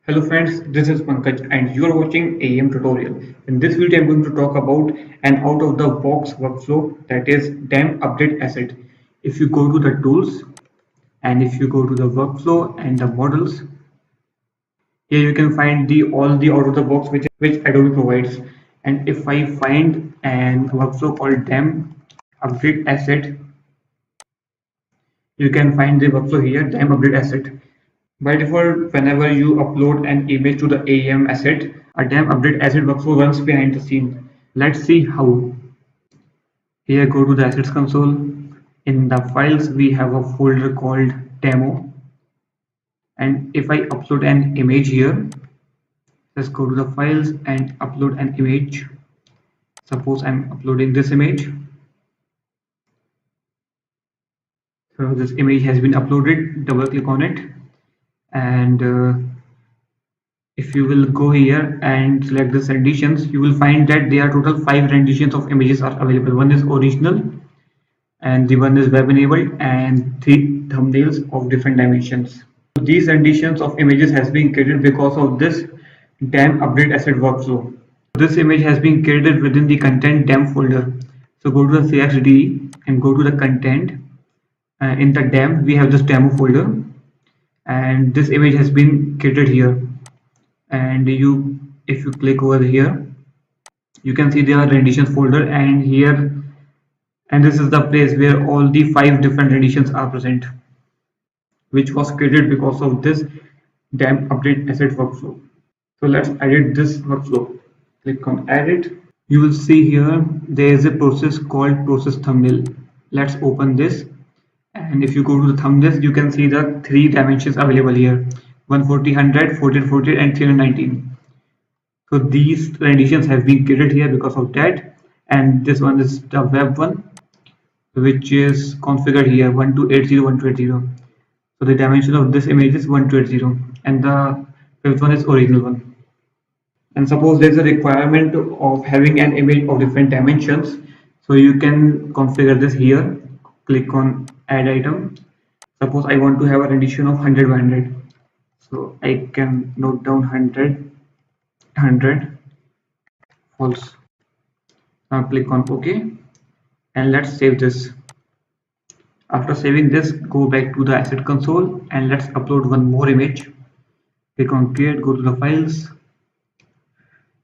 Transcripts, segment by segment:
Hello friends, this is Pankaj and you are watching AEM tutorial. In this video I am going to talk about an out of the box workflow that is DAM update asset. If you go to the tools and if you go to the workflow and the models, here you can find the all the out of the box which Adobe provides. And if I find an workflow called DAM update asset, you can find the workflow here, DAM update asset. By default, whenever you upload an image to the AEM asset, a DAM update asset workflow runs behind the scene. Let's see how. Here, go to the assets console. In the files, we have a folder called demo. And if I upload an image here, let's go to the files and upload an image. Suppose I'm uploading this image. So this image has been uploaded. Double click on it, and if you will go here and select this renditions, you will find that there are total 5 renditions of images are available. One is original and the one is web enabled and 3 thumbnails of different dimensions. So these renditions of images has been created because of this DAM update asset workflow. This image has been created within the content DAM folder. So go to the CXD and go to the content. In the DAM we have this demo folder and this image has been created here. And if you click over here, you can see there are renditions folder, and here, and this is the place where all the 5 different renditions are present, which was created because of this DAM update asset workflow. So let's edit this workflow. Click on edit. You will see here there is a process called process thumbnail. Let's open this, and if you go to the thumbnails, you can see the 3 dimensions available here: 140, 100, 1440 and 319. So these renditions have been created here because of that, and this one is the web one, which is configured here 1280 1280. So the dimension of this image is 1280, and the fifth one is original one. And suppose there is a requirement of having an image of different dimensions, so you can configure this here. Click on add item. Suppose I want to have a rendition of 100 by 100, so I can note down 100 false. Now click on OK and let's save this. After saving this, go back to the asset console and let's upload one more image. Click on create, go to the files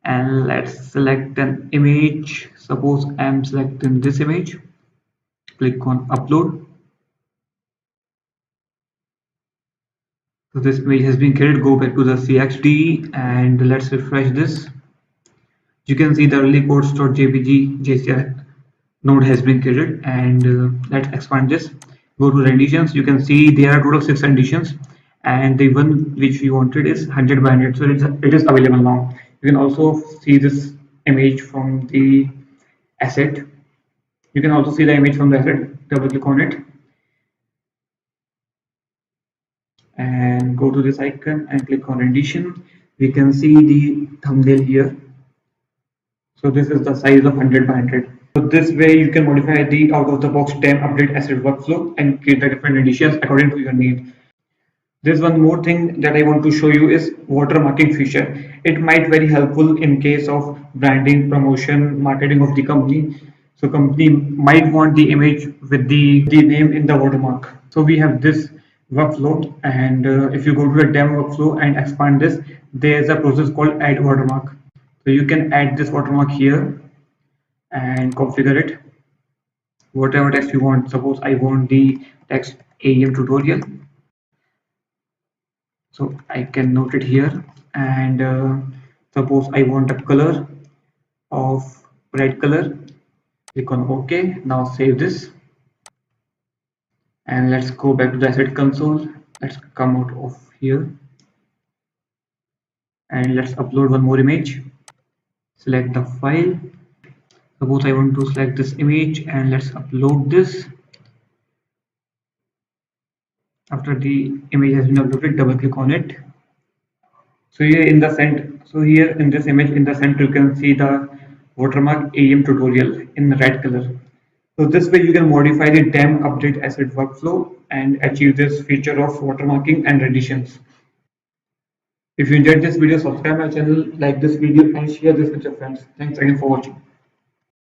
and let's select an image. Suppose I'm selecting this image. Click on upload. So this image has been created. Go back to the CXD and let's refresh this. You can see the early codes.jpg JCR node has been created, and let's expand this. Go to renditions. You can see there are total 6 renditions, and the one which we wanted is 100 by 100, so it is available now. You can also see this image from the asset. You can also see the image from the asset. Double click on it and go to this icon and click on rendition. We can see the thumbnail here. So this is the size of 100 by 100. So this way you can modify the out of the box DAM update asset workflow and create the different renditions according to your need. There's one more thing that I want to show you is watermarking feature. It might very helpful in case of branding, promotion, marketing of the company. So company might want the image with the name in the watermark. So we have this workflow, and if you go to the DAM workflow and expand this, there is a process called add watermark. So you can add this watermark here and configure it whatever text you want. Suppose I want the text AEM tutorial, so I can note it here, and suppose I want a color of red color. Click on OK. Now save this and let's go back to the asset console. Let's come out of here and let's upload one more image. Select the file. Suppose I want to select this image and let's upload this. After the image has been uploaded, double click on it. So here in the here in this image in the center you can see the watermark AEM tutorial in red color. So this way you can modify the DAM update asset workflow and achieve this feature of watermarking and renditions. If you enjoyed this video, subscribe my channel, like this video and share this with your friends. Thanks again for watching.